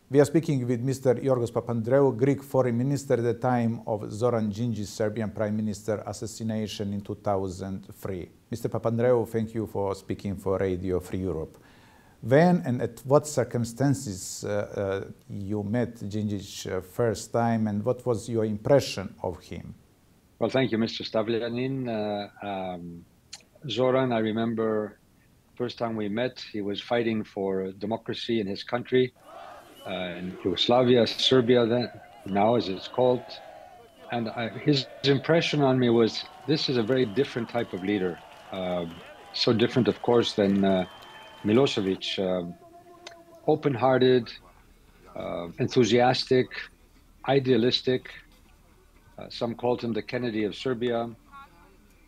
We are speaking with Mr. Yorgos Papandreou, Greek foreign minister at the time of Zoran Djindjic, Serbian prime minister assassination in 2003. Mr. Papandreou, thank you for speaking for Radio Free Europe. When and at what circumstances you met Djindjic first time, and what was your impression of him? Well, thank you, Mr. Stavlyanin. Zoran, I remember first time we met, he was fighting for democracy in his country, in Yugoslavia, Serbia then, now as it's called. And his impression on me was, this is a very different type of leader. So different, of course, than Milosevic. Open-hearted, enthusiastic, idealistic. Some called him the Kennedy of Serbia.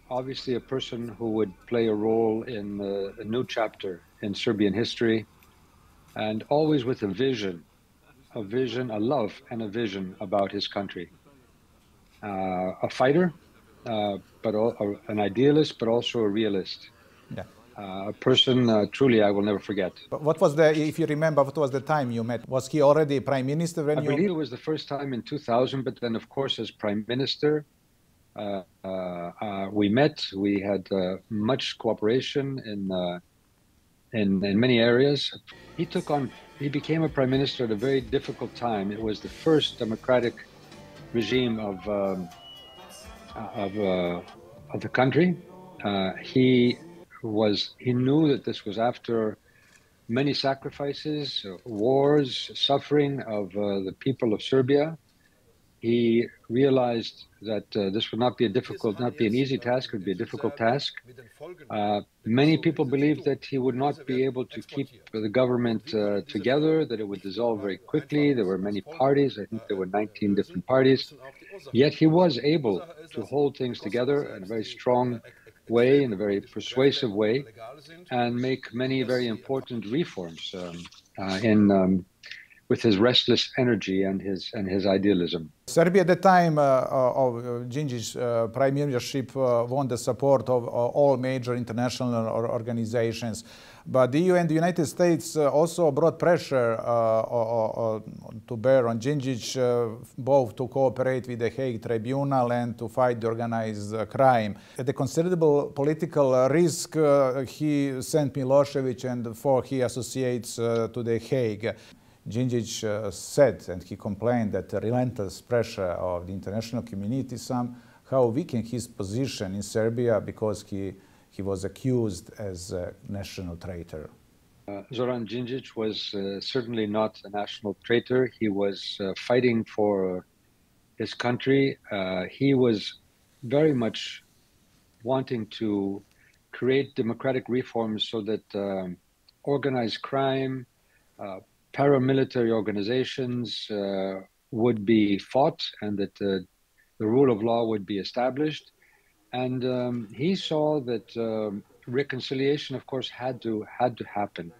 Obviously a person who would play a role in a new chapter in Serbian history, and always with a vision, a love and a vision about his country. A fighter, but an idealist, but also a realist. Yeah. A person truly I will never forget. But what was if you remember, what was the time you met? Was he already prime minister when I you... believe it was the first time in 2000, but then of course as prime minister, we met. We had much cooperation in many areas. He became a prime minister at a very difficult time. It was the first democratic regime of the country. He knew that this was after many sacrifices, wars, suffering of the people of Serbia. He realized that this would not be an easy task, it would be a difficult task. Many people believed that he would not be able to keep the government together, that it would dissolve very quickly. There were many parties, I think there were 19 different parties. Yet he was able to hold things together in a very strong way, in a very persuasive way, and make many very important reforms with his restless energy and his idealism. Serbia at the time of Djindjic's premiership won the support of all major international organizations. But the EU and the United States also brought pressure to bear on Djindjic, both to cooperate with the Hague Tribunal and to fight the organized crime. At a considerable political risk, he sent Milosevic and four he associates to the Hague. Djindjic said, and he complained, that the relentless pressure of the international community somehow weakened his position in Serbia because he was accused as a national traitor. Zoran Djindjic was certainly not a national traitor. He was fighting for his country. He was very much wanting to create democratic reforms so that organized crime, paramilitary organizations would be fought and that the rule of law would be established. And he saw that reconciliation, of course, had to happen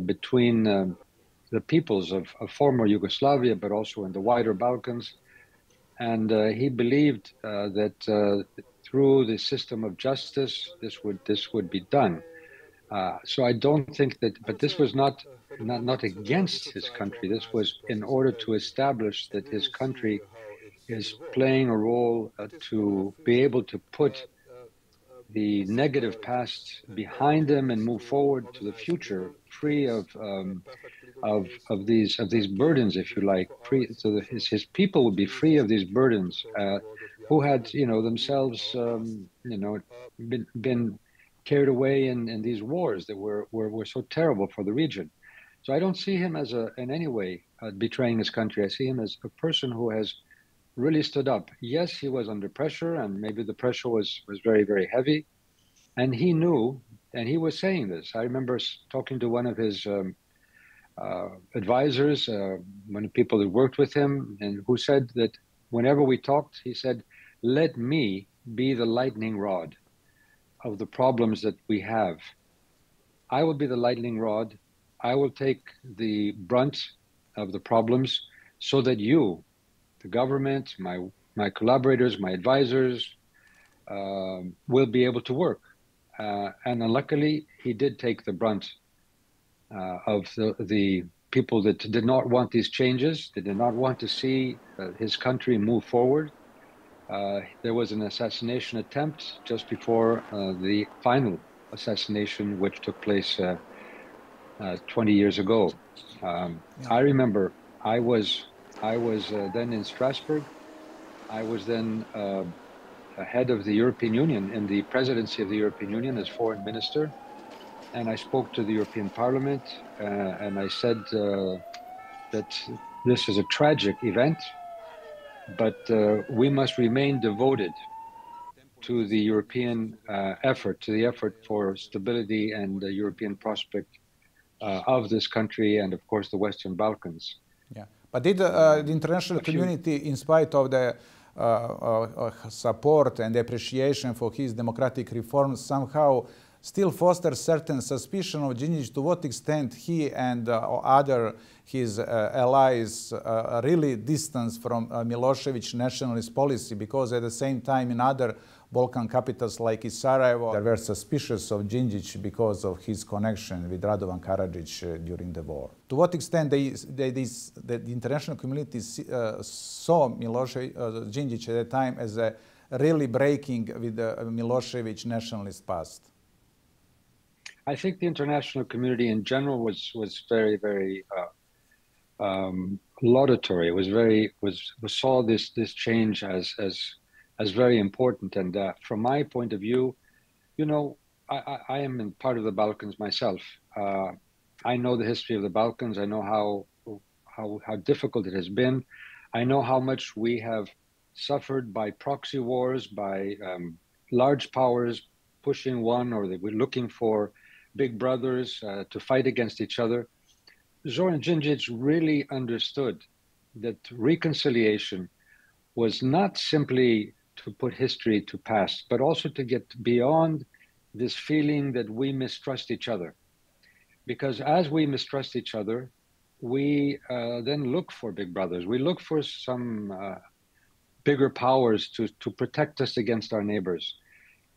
between the peoples of former Yugoslavia, but also in the wider Balkans. And he believed that through the system of justice, this would be done. So I don't think that, but this was not against his country. This was in order to establish that his country is playing a role to be able to put the negative past behind them and move forward to the future, free of these burdens, if you like. So that his people would be free of these burdens, who had themselves been carried away in these wars that were so terrible for the region. So I don't see him as in any way betraying his country. I see him as a person who has really stood up. Yes, he was under pressure, and maybe the pressure was very, very heavy. And he knew, and he was saying this. I remember talking to one of his advisors, one of the people that worked with him, and who said that whenever we talked, he said, "Let me be the lightning rod of the problems that we have. I will be the lightning rod. I will take the brunt of the problems so that you, the government, my collaborators, my advisors, will be able to work." And luckily, he did take the brunt of the people that did not want these changes. They did not want to see his country move forward. There was an assassination attempt just before the final assassination, which took place 20 years ago. I remember I was then in Strasbourg. I was then head of the European Union in the presidency of the European Union as foreign minister. And I spoke to the European Parliament and I said that this is a tragic event, but we must remain devoted to the European effort, to the effort for stability and the European prospect of this country and, of course, the Western Balkans. Yeah, but did the international community, in spite of the support and appreciation for his democratic reforms, somehow still foster certain suspicion of Djindjic to what extent he and other his allies really distance from Milošević nationalist policy, because at the same time in other Balkan capitals like Sarajevo, they were suspicious of Djindjic because of his connection with Radovan Karadzic during the war. To what extent the international community saw Djindjic at the time as a really breaking with the Milošević nationalist past? I think the international community in general was very, very laudatory. It saw this change as very important. And from my point of view, you know, I am in part of the Balkans myself. I know the history of the Balkans. I know how difficult it has been. I know how much we have suffered by proxy wars, by large powers pushing one, or they were looking for big brothers to fight against each other. Zoran Djindjic really understood that reconciliation was not simply to put history to past, but also to get beyond this feeling that we mistrust each other. Because as we mistrust each other, we then look for big brothers. We look for some bigger powers to protect us against our neighbors.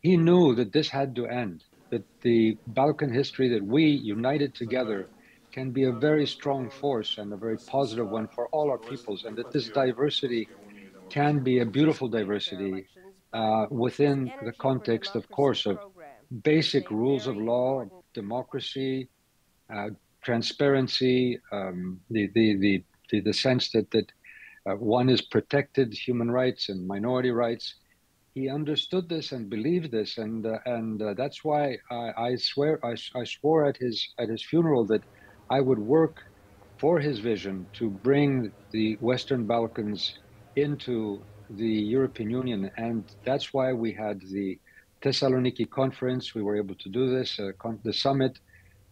He knew that this had to end, that the Balkan history, that we united together can be a very strong force and a very positive one for all our peoples, and that this diversity can be a beautiful diversity within the context, of course, of basic rules of law, democracy, transparency, the sense that one is protected, human rights and minority rights. He understood this and believed this, and that's why I swore at his funeral that I would work for his vision to bring the Western Balkans into the European Union. And that's why we had the Thessaloniki conference. We were able to do this, the summit,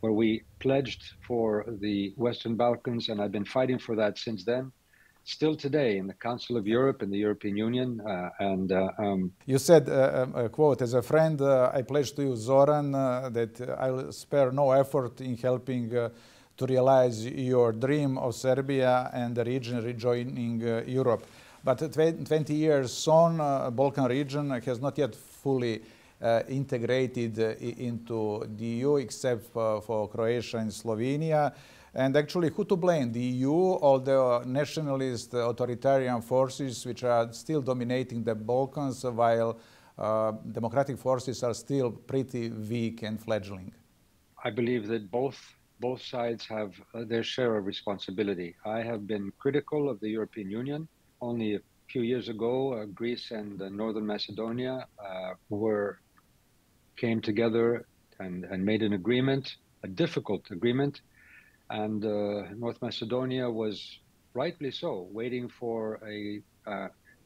where we pledged for the Western Balkans, and I've been fighting for that since then. Still today in the Council of Europe and the European Union. You said, a quote, as a friend, I pledge to you, Zoran, that I'll spare no effort in helping to realize your dream of Serbia and the region rejoining Europe. But 20 years on, Balkan region has not yet fully integrated into the EU, except for Croatia and Slovenia. And actually, who to blame? The EU or the nationalist authoritarian forces which are still dominating the Balkans, while democratic forces are still pretty weak and fledgling? I believe that both sides have their share of responsibility. I have been critical of the European Union. Only a few years ago, Greece and Northern Macedonia came together and made an agreement, a difficult agreement. And North Macedonia was, rightly so, waiting for a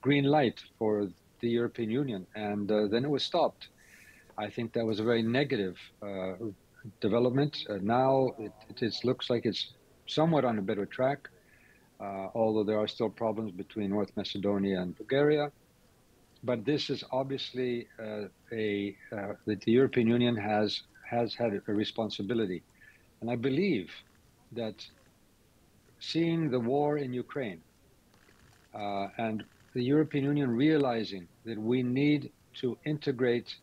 green light for the European Union. And then it was stopped. I think that was a very negative development. Now it looks like it's somewhat on a better track, although there are still problems between North Macedonia and Bulgaria. But this is obviously that the European Union has had a responsibility. And I believe that seeing the war in Ukraine and the European Union realizing that we need to integrate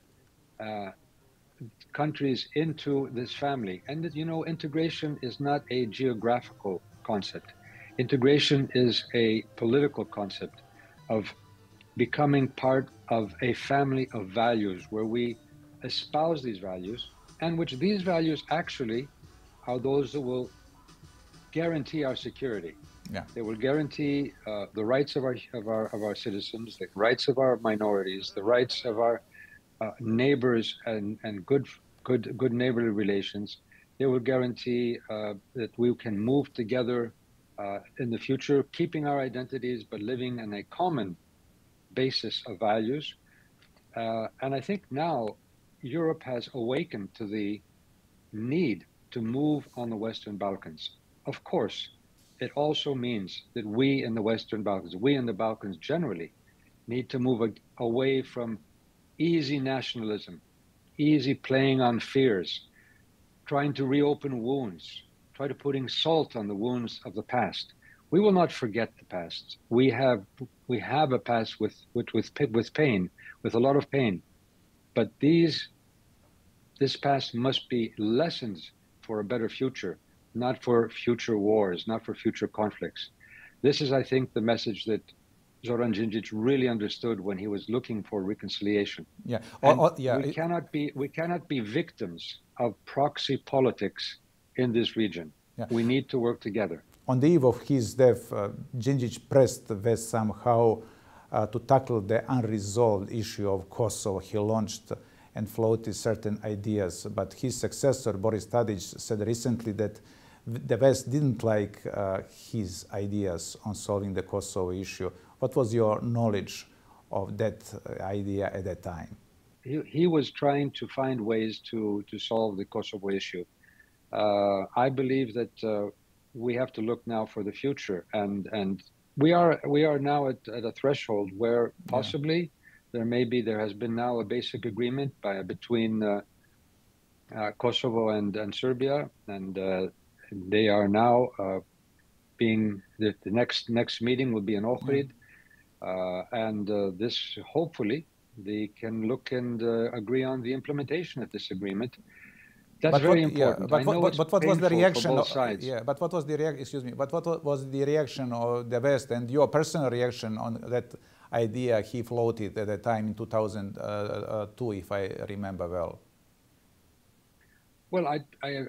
countries into this family, and that, you know, integration is not a geographical concept. Integration is a political concept of becoming part of a family of values where we espouse these values, and which these values actually are those that will guarantee our security. Yeah. They will guarantee the rights of our citizens, the rights of our minorities, the rights of our neighbors, and good neighborly relations. They will guarantee that we can move together in the future, keeping our identities but living in a common basis of values. And I think now Europe has awakened to the need to move on the Western Balkans. Of course, it also means that we in the Western Balkans, we in the Balkans generally, need to move away from easy nationalism, easy playing on fears, trying to reopen wounds, try to putting salt on the wounds of the past. We will not forget the past. We have a past with pain, with a lot of pain, but this past must be lessons for a better future, not for future wars, not for future conflicts. This is, I think, the message that Zoran Djindjic really understood when he was looking for reconciliation. Yeah. Yeah. We cannot be victims of proxy politics in this region. Yeah. We need to work together. On the eve of his death, Djindjic pressed the West somehow to tackle the unresolved issue of Kosovo. He launched and floated certain ideas, but his successor, Boris Tadic, said recently that the West didn't like his ideas on solving the Kosovo issue. What was your knowledge of that idea at that time? He was trying to find ways to solve the Kosovo issue. I believe that we have to look now for the future, and we are now at a threshold where possibly there has been now a basic agreement between Kosovo and Serbia, and they are now being the next meeting will be in Ohrid, and this hopefully they can look and agree on the implementation of this agreement. That's very important. But what was the reaction? Both sides. Yeah, but what was the reaction? Excuse me. But what was the reaction of the West and your personal reaction on that idea he floated at the time in 2002, if I remember well? Well, I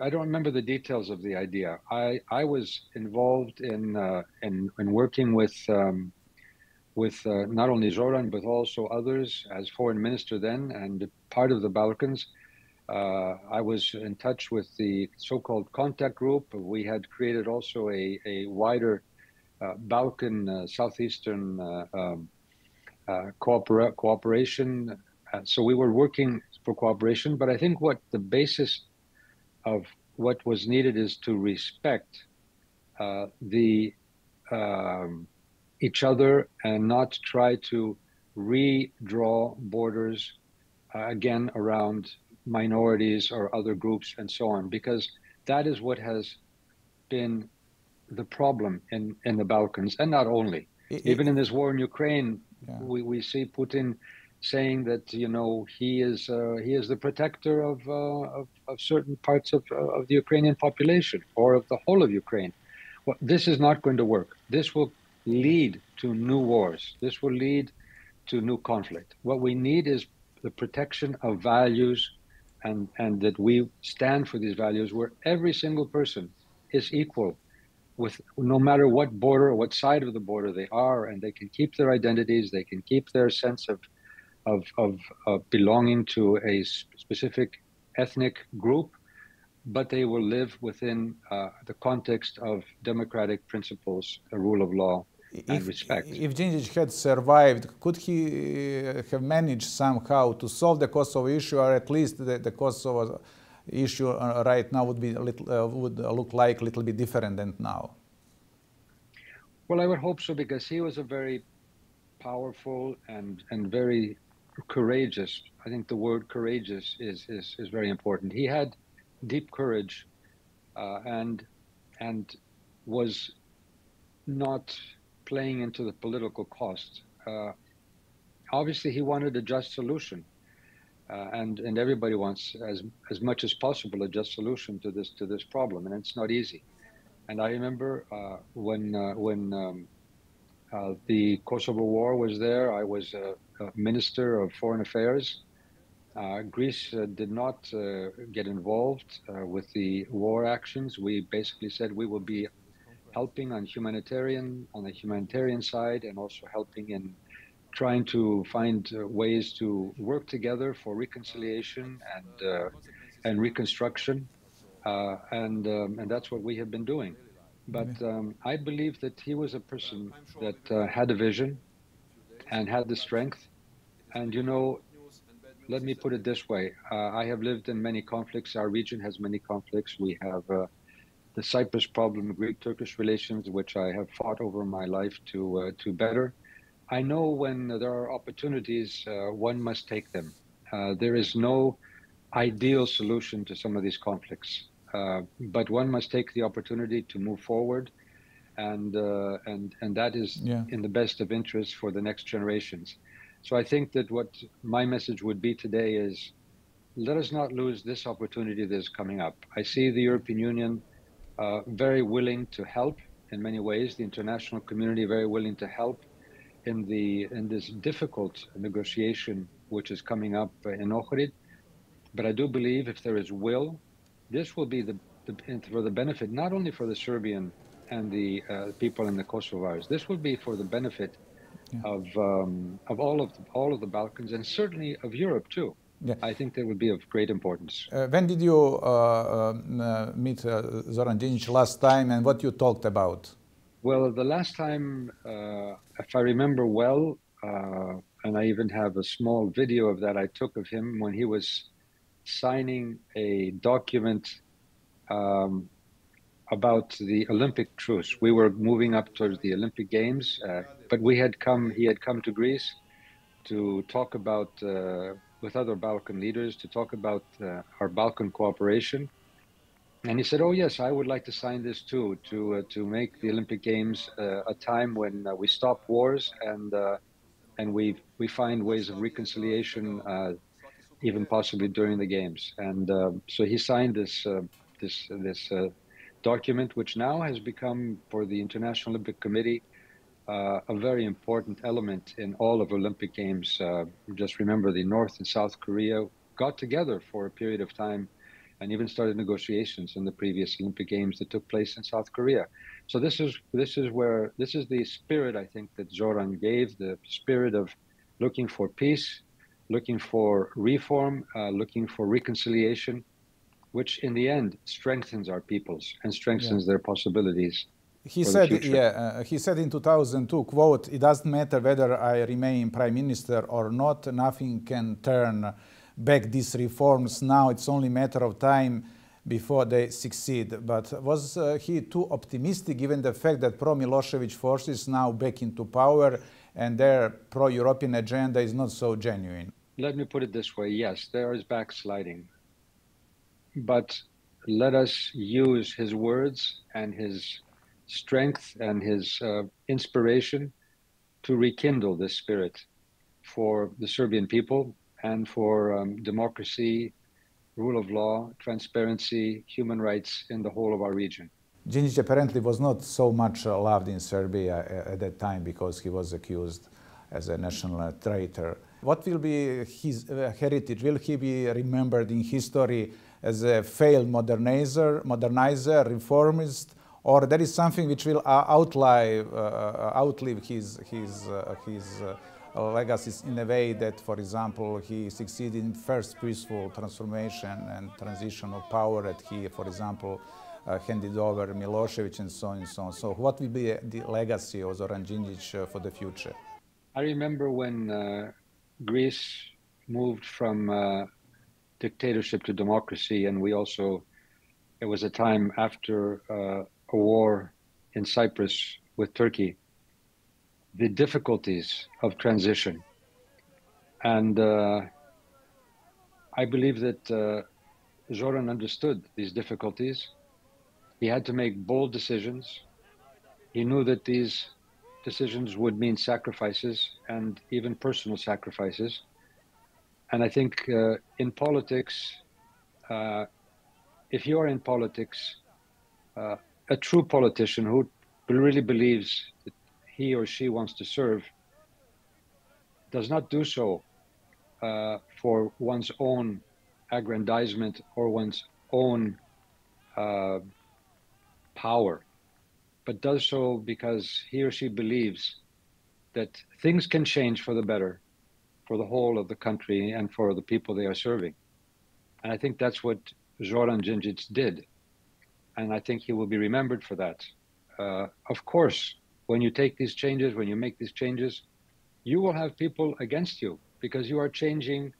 don't remember the details of the idea. I was involved in working with not only Zoran but also others as foreign minister then, and part of the Balkans. I was in touch with the so-called contact group. We had created also a wider Balkan southeastern cooperation. So we were working for cooperation, but I think what the basis of what was needed is to respect each other and not try to redraw borders again around minorities or other groups and so on, because that is what has been the problem in the Balkans, and not only. Even in this war in Ukraine, we see Putin saying that he is the protector of certain parts of the Ukrainian population or of the whole of Ukraine. Well, this is not going to work. This will lead to new wars. This will lead to new conflict. What we need is the protection of values, and that we stand for these values where every single person is equal, with no matter what border or what side of the border they are, and they can keep their identities, they can keep their sense of belonging to a specific ethnic group, but they will live within the context of democratic principles, the rule of law, and respect. If Djindjic had survived, could he have managed somehow to solve the Kosovo issue, or at least the Kosovo issue right now would look like a little bit different than now? Well, I would hope so, because he was a very powerful and very courageous. I think the word courageous is very important. He had deep courage and was not playing into the political cost. Obviously, he wanted a just solution, and everybody wants as much as possible a just solution to this problem, and it's not easy. And I remember when the Kosovo War was there, I was a Minister of Foreign Affairs. Greece did not get involved with the war actions. We basically said we will be helping on the humanitarian side, and also helping in trying to find ways to work together for reconciliation and reconstruction, and that's what we have been doing. But I believe that he was a person that had a vision and had the strength. And let me put it this way: I have lived in many conflicts. Our region has many conflicts. We have the Cyprus problem, Greek-Turkish relations, which I have fought over my life to better. I know when there are opportunities, one must take them. There is no ideal solution to some of these conflicts, but one must take the opportunity to move forward, and that is in the best of interest for the next generations. So I think that what my message would be today is, let us not lose this opportunity that is coming up. I see the European Union very willing to help in many ways, the international community very willing to help in this difficult negotiation which is coming up in Ohrid. But I do believe if there is will, this will be for the benefit not only for the Serbian and the people in the Kosovars. This will be for the benefit of all of the Balkans, and certainly of Europe too. Yeah. I think that would be of great importance. When did you meet Zoran Đinđić last time, and what you talked about? Well, the last time, if I remember well, and I even have a small video of that I took of him when he was signing a document about the Olympic truce. We were moving up towards the Olympic Games, but he had come to Greece to talk about, with other Balkan leaders, to talk about our Balkan cooperation. And he said, "Oh yes, I would like to sign this too, to make the Olympic Games a time when we stop wars and we find ways of reconciliation, even possibly during the games." And so he signed this document, which now has become, for the International Olympic Committee, a very important element in all of Olympic Games. Just remember, the North and South Korea got together for a period of time and even started negotiations in the previous Olympic Games that took place in South Korea. So this is the spirit, I think, that Zoran gave, the spirit of looking for peace, looking for reform, looking for reconciliation, which in the end strengthens our peoples and strengthens their possibilities. He said, he said in 2002, quote, "It doesn't matter whether I remain prime minister or not, nothing can turn back these reforms. Now it's only a matter of time before they succeed." But was he too optimistic, given the fact that pro-Milosevic forces now back into power and their pro-European agenda is not so genuine? Let me put it this way. Yes, there is backsliding. But let us use his words and his strength and his inspiration to rekindle this spirit for the Serbian people and for democracy, rule of law, transparency, human rights in the whole of our region. Đinđić apparently was not so much loved in Serbia at that time because he was accused as a national traitor. What will be his heritage? Will he be remembered in history as a failed modernizer, reformist, or there is something which will outlive his legacies in a way that, for example, he succeeded in first peaceful transformation and transition of power, that he, for example, handed over Milosevic and so on and so on. So what will be the legacy of Zoran Đinđić for the future? I remember when Greece moved from dictatorship to democracy, and it was a time after a war in Cyprus with Turkey, the difficulties of transition. And I believe that Zoran understood these difficulties. He had to make bold decisions. He knew that these decisions would mean sacrifices and even personal sacrifices. And I think in politics, if you are in politics, a true politician who really believes that he or she wants to serve does not do so for one's own aggrandizement or one's own power, but does so because he or she believes that things can change for the better for the whole of the country and for the people they are serving. And I think that's what Zoran Djindjic did. And I think he will be remembered for that. Of course, when you take these changes, when you make these changes, you will have people against you because you are changing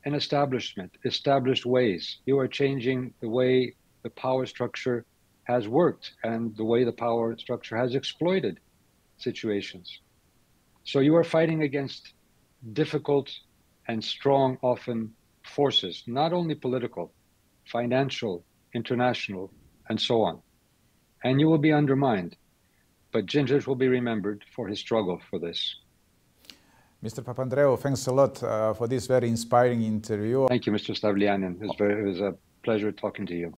an establishment, established ways. You are changing the way the power structure has worked and the way the power structure has exploited situations. So you are fighting against difficult and strong, often, forces, not only political, financial, international, and so on. And you will be undermined. But Djindjic will be remembered for his struggle for this. Mr. Papandreou, thanks a lot for this very inspiring interview. Thank you, Mr. Stavlianin. It was a pleasure talking to you.